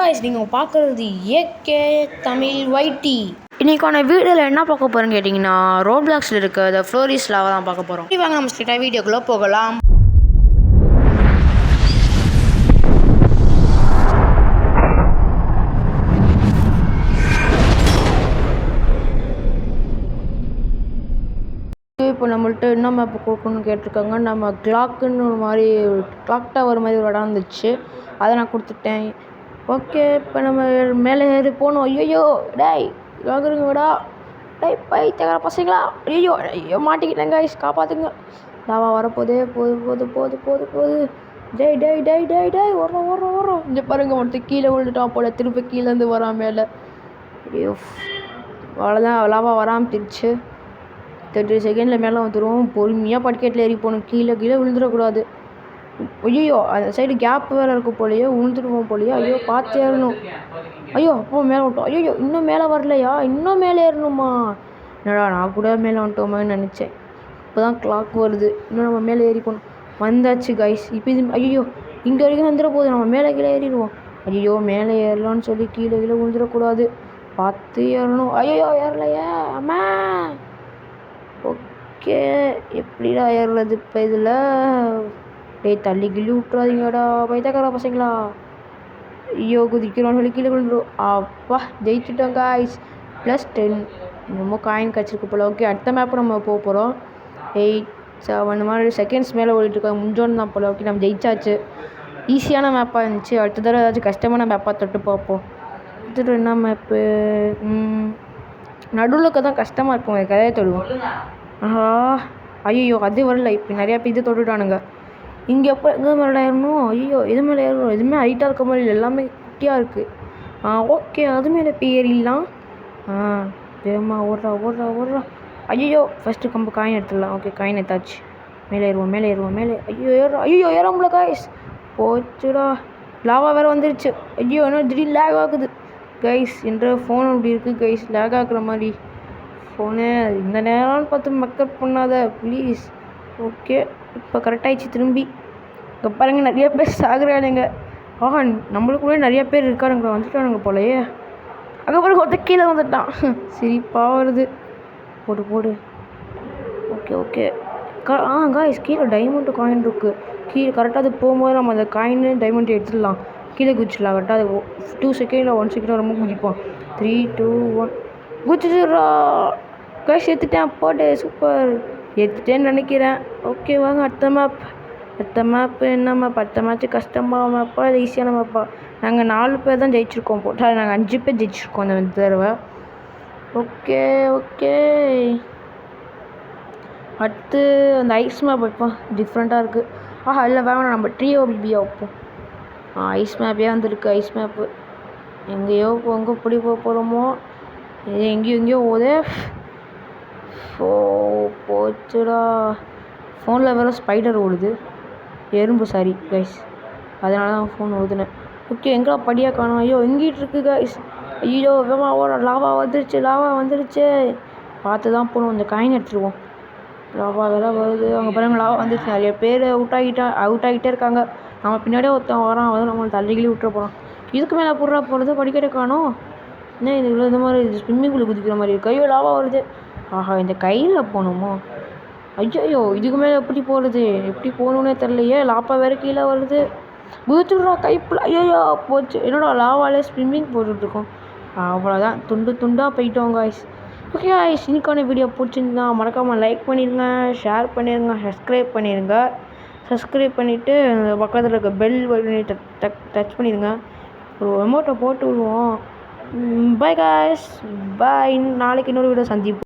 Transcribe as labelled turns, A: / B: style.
A: Guys நீங்கள் பார்க்குறது AK Tamil வைட்டி. இன்றைக்கான வீடியோவில் என்ன பார்க்க போகிறோன்னு கேட்டிங்கன்னா, ரோப்ளாக்ஸில் இருக்க த ஃப்ளோரிஸ் லாவை தான் பார்க்க போகிறோம். வாங்க நம்ம ஸ்ட்ரெயிட்டாக வீடியோக்குள்ளே போகலாம். இப்போ நம்மள்ட்ட என்ன மேப் கொடுக்கணும்னு கேட்டிருக்காங்க. நம்ம கிளாக்குன்னு ஒரு மாதிரி கிளாக் டவர் மாதிரி ஒரு இடம் இருந்துச்சு, அதை நான் கொடுத்துட்டேன். ஓகே, இப்போ நம்ம மேலே ஏறி போகணும். ஐயோ டேய் வாங்குறங்க விடா, டேய் பைத்தியக்கார பசங்களா, ஐயோ ஐயோ மாட்டிக்கிட்டேங்க கைஸ், காப்பாற்றுங்க. லாவா வரப்போதே, போது போது போது போது போது. டேய் டேய் டேய் டேய் டேய் ஓடுறோம் ஓடுறோம் ஓடுறோம். இங்கே பாருங்க, ஒருத்தர் கீழே விழுந்துட்டான் போல, திருப்பி கீழேருந்து வரான் மேலே. ஐயோ அவ்வளோதான், லாவா வராமட்டிருச்சு. 30 செகண்டில் மேலே வந்துடும். பொறுமையாக படிக்கட்டில் ஏறி போகணும், கீழே கீழே விழுந்துடக்கூடாது. ஐயோ அந்த சைடு கேப் வேறு இருக்கும் போலையே, விழுந்துடுவோம் போலையே. ஐயோ பார்த்து ஏறணும். ஐயோ அப்போ மேலே விட்டோம். ஐயோ இன்னும் மேலே வரலையா, இன்னும் மேலே ஏறணுமா? என்னடா நான் கூட மேலே வந்துட்டோமான்னு நினச்சேன். இப்போ தான் கிளாக் வருது, இன்னும் நம்ம மேலே ஏறி போகணும். வந்தாச்சு கைஸ். இப்போ இது ஐயோ இங்கே வரைக்கும் வந்துட போகுது, நம்ம மேலே கீழே ஏறிடுவோம். ஐயோ மேலே ஏறலான்னு சொல்லி கீழே கீழே விழுந்துடக்கூடாது, பார்த்து ஏறணும். ஐயோ ஏறலையே அம்மா. ஓகே எப்படிடா ஏறுறது இப்போ இதில்? டேய் தள்ளி கிள்ளி விட்றாதீங்கடா பைத்தியக்கார பசங்களா. ஐயோ குதிக்கிறோன்னு சொல்லி கீழே விழுந்துடும். அப்பா ஜெயிச்சுட்டோம் காய்ஸ். +10 என்னமோ காயின் கிடச்சிருக்கு போல். ஓகே அடுத்த மேப்பு நம்ம போக போகிறோம். 8 7 இந்த மாதிரி செகண்ட்ஸ் மேலே ஓடிட்டுருக்கோம், முடிஞ்சோன்னு தான் போல். ஓகே நம்ம ஜெயிச்சாச்சு. ஈஸியான மேப்பாக இருந்துச்சு. அடுத்த தடவை ஏதாச்சும் கஷ்டமான மேப்பாக தொட்டு பார்ப்போம். அடுத்த என்ன மேப்பு? நடுவுலுக்கு தான் கஷ்டமாக இருக்கும், கதையை தொடுவோம். ஐயோ அது வரல. இப்போ நிறையா பேர் இது தொட்டுட்டானுங்க. இங்கே எப்போ எங்கே மேலே ஏறணும்? ஐயோ எது மேலே ஏறணும்? எதுவுமே ஹைட்டாக இருக்க மாதிரி இல்லை, எல்லாமே குட்டியாக இருக்குது. ஓகே அது மேலே போய் ஏறிடலாம். வேகமாக ஓடுறா ஓடுறா ஓடுறா. ஐயோ ஃபஸ்ட்டு கம்பு காயின் எடுத்துடலாம். ஓகே காயின் எடுத்தாச்சு. மேலே ஏறுவோம் மேலே ஏறுவோம் மேலே. ஐயோ ஏறுறோம். ஐயோ ஏறாமல கைஸ், போச்சுடா. லாவா வேறு வந்துருச்சு. ஐயோ என்ன திடீர்னு லேக் ஆகுது கைஸ். என்ற ஃபோன் அப்படி இருக்குது கைஸ், லேக் ஆகுற மாதிரி ஃபோனு. இந்த நேரம்னு பார்த்து மக்கப் பண்ணாத ப்ளீஸ். ஓகே இப்போ கரெக்டாகிடுச்சு. திரும்பி இங்கே பாருங்க, நிறைய பேர் சாகுறானுங்க. நம்மளுக்குள்ளே நிறைய பேர் இருக்கானுங்க, வந்துட்டானுங்க போலையே. அங்கே பாருங்க ஒருத்தர் கீழே வந்துட்டான், சிரிப்பாக வருது. போடு போடு. ஓகே ஓகே காய்ஸ், கீழே டைமண்ட் காயின் இருக்குது. கீழே கரெக்டாக அது போகும்போது நம்ம அந்த காயின் டைமண்ட் எடுத்துடலாம். கீழே குதிச்சிடலாம் கரெக்டாக. அது 2 செகண்ட் 1 செகண்ட் ரொம்ப குதிப்போம். 3 2 1 குதிச்சுடுறா கைஸ். எடுத்துட்டேன், போட்டு சூப்பர். எடுத்துட்டேன்னு நினைக்கிறேன். ஓகே வாங்க அடுத்த மேப். அடுத்த மேப்பு என்ன மேப்? அடுத்த மேட்ச்சு கஷ்டமாக மேப்பா இல்லை ஈஸியான மேப்பா? நாங்கள் 4 பேர் தான் ஜெயிச்சிருக்கோம் போட்டால், நாங்கள் 5 பேர் ஜெயிச்சிருக்கோம் அந்த தடவை. ஓகே ஓகே அடுத்து அந்த ஐஸ் மேப் வைப்போம், டிஃப்ரெண்ட்டாக இருக்குது. இல்லை வேணாம், நம்ம ட்ரியோ பிபியாக வைப்போம். ஐஸ் மேப்பே வந்துருக்கு. ஐஸ் மேப்பு எங்கேயோ எங்கே பிடி போக போகிறோமோ, எங்கேயோ ஓதே. போச்சுடா. ஃபோனில் வேறு ஸ்பைடர் ஓடுது, எறும்பு சாரி கைஸ், அதனால தான் ஃபோன் ஓதுனேன். ஓகே எங்கடா படியாக காணும்? ஐயோ எங்கிட்டு இருக்குது கைஸ். ஐயோ வேமா ஓட. லாவா வந்துருச்சு லாவா வந்துருச்சு, பார்த்து தான் போகணும். இந்த காயின் எடுத்துருவோம். லாவா வேறு வருது. அவங்க பாருங்க லாவா வந்துருச்சு. நிறைய பேர் அவுட் ஆகிட்டே இருக்காங்க. நம்ம பின்னாடியே ஒருத்தன் வரான், வந்து நம்ம தள்ளிக்கிளி விட்டுற போகிறான். இதுக்கு மேலே புடுறா போகிறது, படிக்கட்டை காணும். என்ன இது இந்த மாதிரி இது ஸ்விம்மிங் பூல் குதிக்கிற மாதிரி இருக்குது. ஐயோ லாவா வருது. இந்த கையில் போகணுமோ? ஐயோ இதுக்கு மேலே எப்படி போகிறது? எப்படி போகணுன்னே தெரிலையே. லாப்பா வேறு கீழே வருது. குதிச்சுடுறா கைப்பில். ஐயோ போச்சு. என்னோட லாவாலே ஸ்விம்மிங் போட்டுட்ருக்கோம். அவ்வளோதான், துண்டு துண்டாக போயிட்டோம் காய்ஸ். ஓகே காய்ஸ், இன்னைக்கான வீடியோ பிடிச்சிருந்தா மறக்காமல் லைக் பண்ணிடுங்க, ஷேர் பண்ணிடுங்க, சப்ஸ்கிரைப் பண்ணிடுங்க. சப்ஸ்கிரைப் பண்ணிவிட்டு பக்கத்தில் இருக்க பெல் பட்டனை டச் பண்ணிடுங்க. ஒரு அமௌண்ட்டை போட்டு விடுவோம். பை காய்ஸ், பாய். நாளைக்கு இன்னொரு வீடியோ சந்திப்போம்.